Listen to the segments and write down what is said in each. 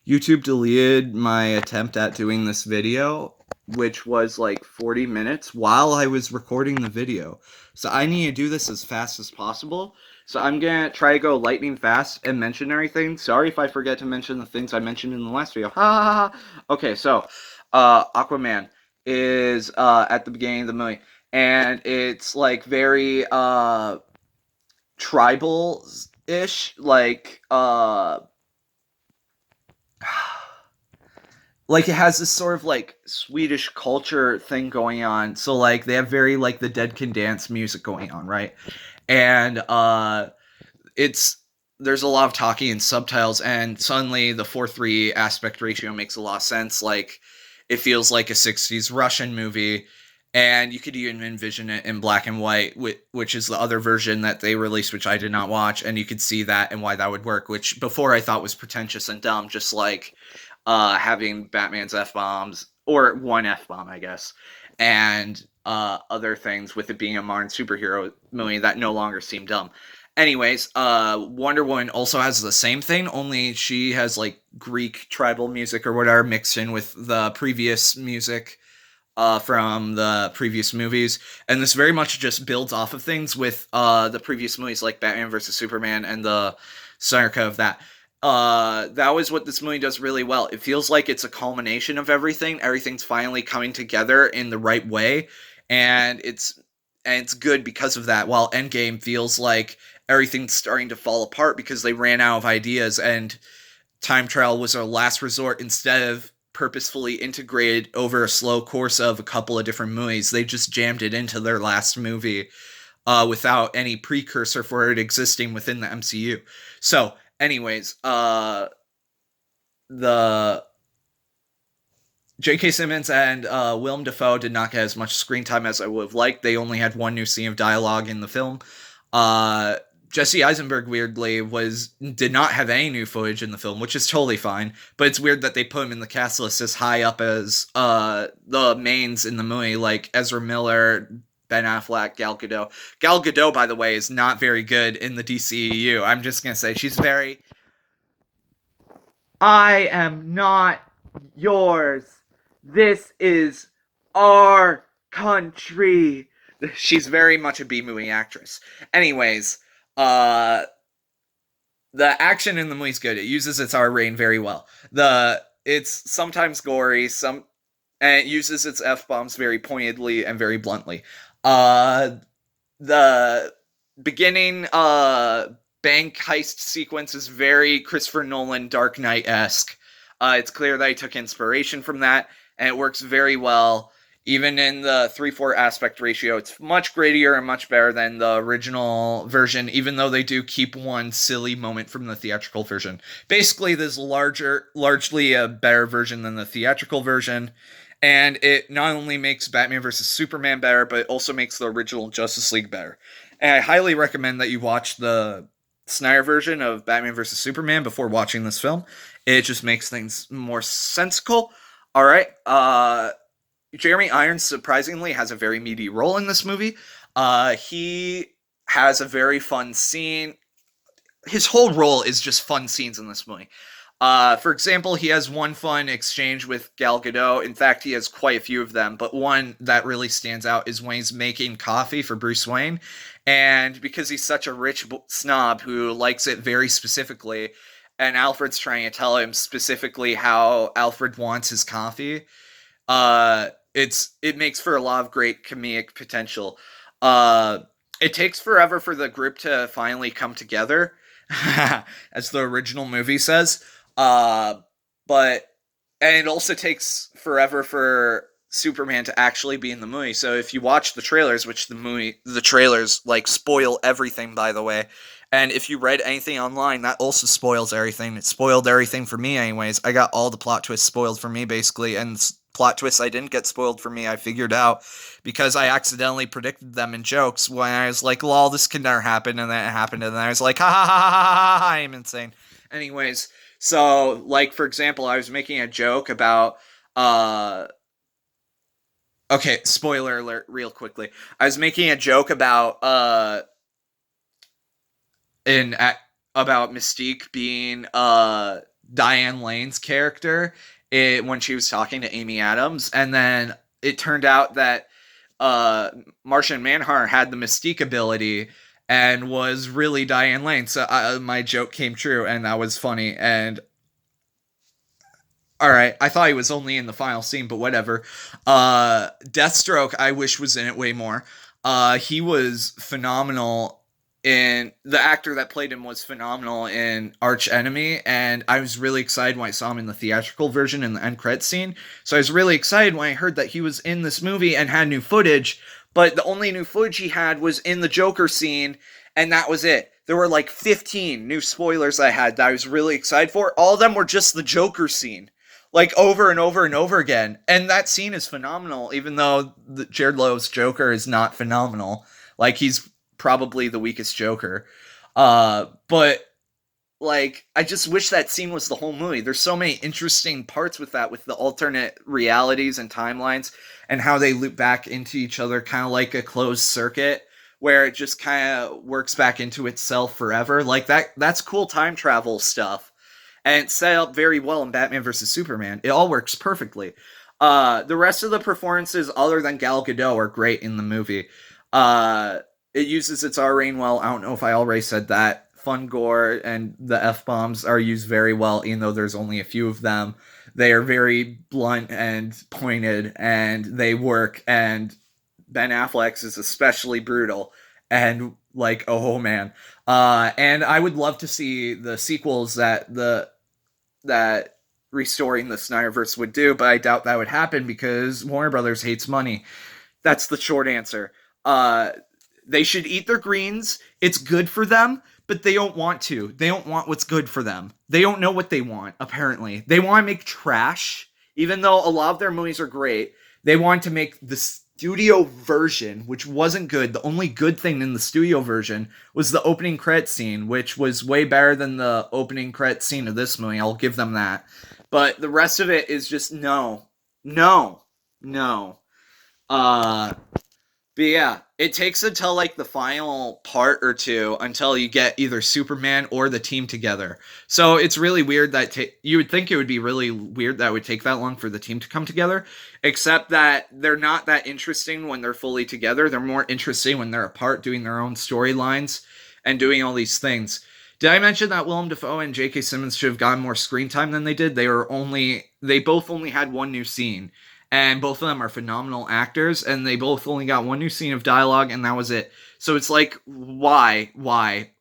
YouTube deleted my attempt at doing this video, which was like 40 minutes while I was recording the video. So I need to do this as fast as possible. So I'm gonna try to go lightning fast and mention everything. Sorry if I forget to mention the things I mentioned in the last video. Ha ha ha. Okay, so Aquaman is at the beginning of the movie, and it's like very tribal ish, like it has this sort of like Swedish culture thing going on. So like they have very like the Dead Can Dance music going on, right? And it's there's a lot of talking and subtitles, and suddenly the 4:3 aspect ratio makes a lot of sense. Like it feels like a 60s Russian movie, and you could even envision it in black and white, which is the other version that they released, which I did not watch, and you could see that and why that would work, which before I thought was pretentious and dumb, just like having Batman's F bombs, or one F bomb, I guess, and other things with it being a modern superhero movie that no longer seem dumb. Anyways, Wonder Woman also has the same thing, only she has like Greek tribal music or whatever mixed in with the previous music from the previous movies, and this very much just builds off of things with the previous movies like Batman versus Superman and the Snyder Cut of that. That was what this movie does really well. It feels like it's a culmination of everything. Everything's finally coming together in the right way, and it's good because of that. While Endgame feels like everything's starting to fall apart because they ran out of ideas and time travel was our last resort instead of purposefully integrated over a slow course of a couple of different movies. They just jammed it into their last movie without any precursor for it existing within the MCU. So, anyways, the J.K. Simmons and Willem Dafoe did not get as much screen time as I would have liked. They only had one new scene of dialogue in the film. Jesse Eisenberg weirdly did not have any new footage in the film, which is totally fine. But it's weird that they put him in the cast list as high up as the mains in the movie, like Ezra Miller, Ben Affleck, Gal Gadot. Gal Gadot, by the way, is not very good in the DCEU. I'm just gonna say she's very. I am not yours. This is our country. She's very much a B-movie actress. Anyways, uh, the action in the movie is good. It uses its R rating very well. It's sometimes gory, and it uses its F bombs very pointedly and very bluntly. Uh, the beginning bank heist sequence is very Christopher Nolan Dark Knight esque. It's clear that he took inspiration from that, and it works very well. Even in the 3:4 aspect ratio, it's much grittier and much better than the original version, even though they do keep one silly moment from the theatrical version. Basically, this is largely a better version than the theatrical version, and it not only makes Batman vs. Superman better, but it also makes the original Justice League better. And I highly recommend that you watch the Snyder version of Batman vs. Superman before watching this film. It just makes things more sensical. All right. Jeremy Irons surprisingly has a very meaty role in this movie. He has a very fun scene. His whole role is just fun scenes in this movie. For example, he has one fun exchange with Gal Gadot. In fact, he has quite a few of them, but one that really stands out is when he's making coffee for Bruce Wayne. And because he's such a rich snob who likes it very specifically, and Alfred's trying to tell him specifically how Alfred wants his coffee, it makes for a lot of great comedic potential. It takes forever for the group to finally come together, as the original movie says. But and it also takes forever for Superman to actually be in the movie. So if you watch the trailers, which the trailers like spoil everything, by the way. And if you read anything online, that also spoils everything. It spoiled everything for me, anyways. I got all the plot twists spoiled for me, basically, and plot twists I didn't get spoiled for me, I figured out because I accidentally predicted them in jokes when I was like, lol, this can never happen, and then it happened, and then I was like, ha ha ha ha ha ha, I'm insane. Anyways, so, like, for example, I was making a joke about, okay, spoiler alert, real quickly. I was making a joke about, in about Mystique being Diane Lane's character when she was talking to Amy Adams, and then it turned out that Martian Manhunter had the Mystique ability and was really Diane Lane. So my joke came true, and that was funny. And all right, I thought he was only in the final scene, but whatever. Deathstroke, I wish was in it way more. He was phenomenal in the actor that played him was phenomenal in Arch Enemy, and I was really excited when I saw him in the theatrical version in the end credit scene. So I was really excited when I heard that he was in this movie and had new footage, but the only new footage he had was in the Joker scene, and that was it. There were like 15 new spoilers I had that I was really excited for. All of them were just the Joker scene, like over and over and over again. And that scene is phenomenal, even though Jared Leto's Joker is not phenomenal. Like, he's probably the weakest Joker. But like, I just wish that scene was the whole movie. There's so many interesting parts with that, with the alternate realities and timelines and how they loop back into each other, kind of like a closed circuit where it just kind of works back into itself forever. Like, that's cool time travel stuff, and it's set up very well in Batman vs Superman. It all works perfectly. The rest of the performances, other than Gal Gadot, are great in the movie. It uses its R rating well. I don't know if I already said that. Fun gore and the F-bombs are used very well, even though there's only a few of them. They are very blunt and pointed, and they work, and Ben Affleck's is especially brutal, and like, oh man. And I would love to see the sequels that restoring the Snyderverse would do, but I doubt that would happen because Warner Brothers hates money. That's the short answer. They should eat their greens. It's good for them, but they don't want to. They don't want what's good for them. They don't know what they want, apparently. They want to make trash, even though a lot of their movies are great. They want to make the studio version, which wasn't good. The only good thing in the studio version was the opening credit scene, which was way better than the opening credit scene of this movie. I'll give them that. But the rest of it is just no. No. No. But yeah, it takes until like the final part or two until you get either Superman or the team together. So it's really weird that you would think it would be really weird that it would take that long for the team to come together, except that they're not that interesting when they're fully together. They're more interesting when they're apart doing their own storylines and doing all these things. Did I mention that Willem Dafoe and J.K. Simmons should have gotten more screen time than they did? They both only had one new scene. And both of them are phenomenal actors, and they both only got one new scene of dialogue, and that was it. So it's like, why?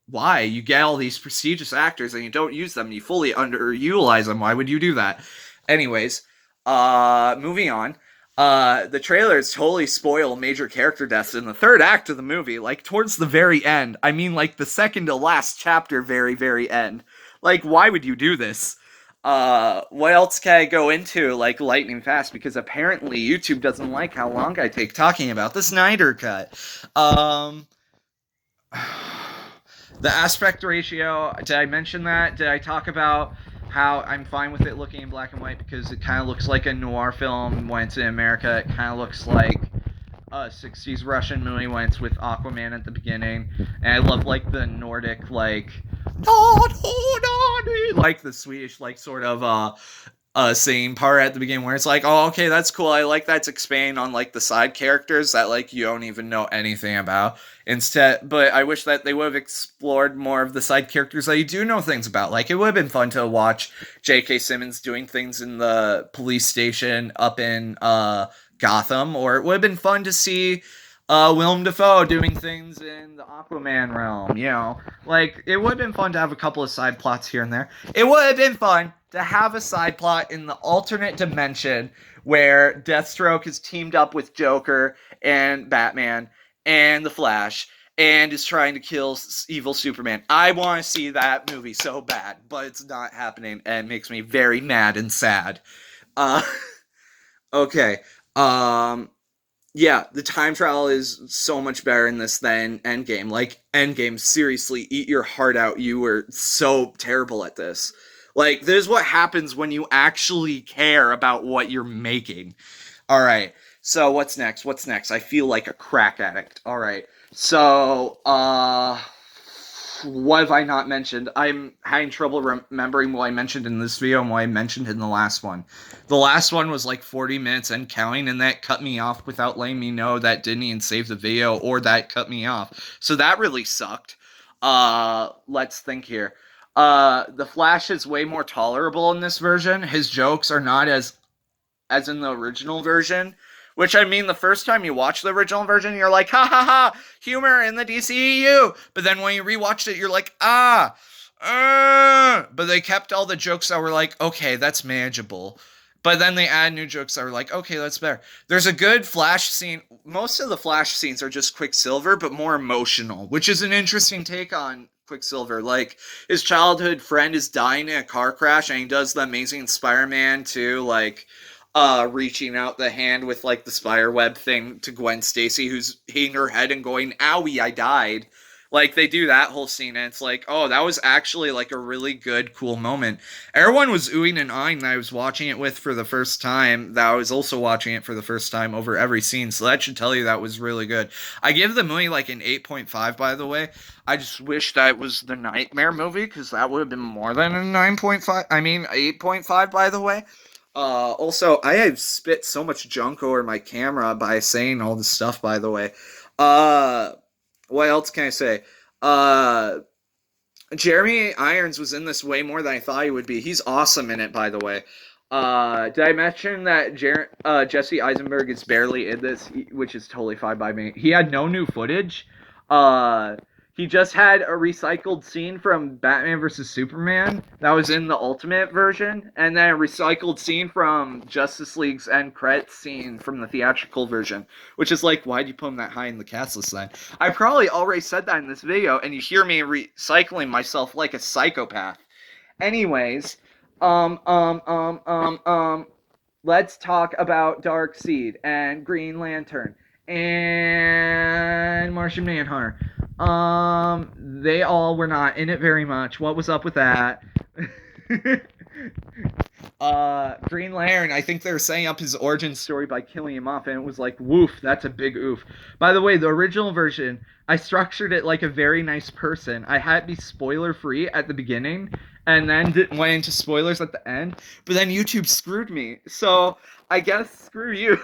You get all these prestigious actors, and you don't use them, you fully underutilize them. Why would you do that? Anyways, moving on. The trailers totally spoil major character deaths in the third act of the movie, like, towards the very end. I mean, like, the second to last chapter, very, very end. Like, why would you do this? What else can I go into, like, lightning fast? Because apparently YouTube doesn't like how long I take talking about the Snyder Cut. The aspect ratio, did I mention that? Did I talk about how I'm fine with it looking in black and white because it kind of looks like a noir film when it's in America? It kind of looks like a 60s Russian movie when it's with Aquaman at the beginning. And I love, like, the Nordic, like, like the Swedish, like, sort of singing part at the beginning where it's like, oh, okay, that's cool. I like that's expanding on, like, the side characters that, like, you don't even know anything about. Instead, but I wish that they would have explored more of the side characters that you do know things about. Like, it would have been fun to watch J.K. Simmons doing things in the police station up in Gotham, or it would have been fun to see Willem Dafoe doing things in the Aquaman realm, you know. Like, it would have been fun to have a couple of side plots here and there. It would have been fun to have a side plot in the alternate dimension where Deathstroke is teamed up with Joker and Batman and the Flash and is trying to kill evil Superman. I want to see that movie so bad, but it's not happening, and it makes me very mad and sad. Okay. Yeah, the time travel is so much better in this than Endgame. Like, Endgame, seriously, eat your heart out. You were so terrible at this. Like, this is what happens when you actually care about what you're making. All right, so what's next? I feel like a crack addict. All right, so, What have I not mentioned? I'm having trouble remembering what I mentioned in this video and what I mentioned in the last one. The last one was like 40 minutes and counting, and that cut me off without letting me know that didn't even save the video or that cut me off. So that really sucked. Let's think here. The Flash is way more tolerable in this version. His jokes are not as in the original version. Which, I mean, the first time you watch the original version, you're like, ha ha ha, humor in the DCEU. But then when you rewatched it, you're like, but they kept all the jokes that were like, okay, that's manageable. But then they add new jokes that were like, okay, that's better. There's a good Flash scene. Most of the Flash scenes are just Quicksilver, but more emotional, which is an interesting take on Quicksilver. Like, his childhood friend is dying in a car crash, and he does the amazing Spider-Man too, like, reaching out the hand with like the spider web thing to Gwen Stacy, who's hitting her head and going, "Owie, I died." Like, they do that whole scene, and it's like, oh, that was actually like a really good, cool moment. Everyone was oohing and eyeing that I was watching it with for the first time. That I was also watching it for the first time over every scene, so that should tell you that was really good. I give the movie like an 8.5, by the way. I just wish that it was the Nightmare movie, because that would have been more than a 9.5. I mean, 8.5, by the way. Also, I have spit so much junk over my camera by saying all this stuff, by the way. What else can I say? Uh, Jeremy Irons was in this way more than I thought he would be. He's awesome in it, by the way. Did I mention that Jesse Eisenberg is barely in this, which is totally fine by me. He had no new footage. He just had a recycled scene from Batman vs. Superman that was in the Ultimate version, and then a recycled scene from Justice League's end credits scene from the theatrical version, which is like, why'd you put him that high in the cast list then? I probably already said that in this video, and you hear me recycling myself like a psychopath. Anyways, let's talk about Darkseid and Green Lantern and Martian Manhunter. They all were not in it very much. What was up with that? Green Lantern, I think they're setting up his origin story by killing him off, and it was like, woof, that's a big oof. By the way, the original version, I structured it like a very nice person. I had it be spoiler-free at the beginning, and then went into spoilers at the end, but then YouTube screwed me. So, I guess screw you.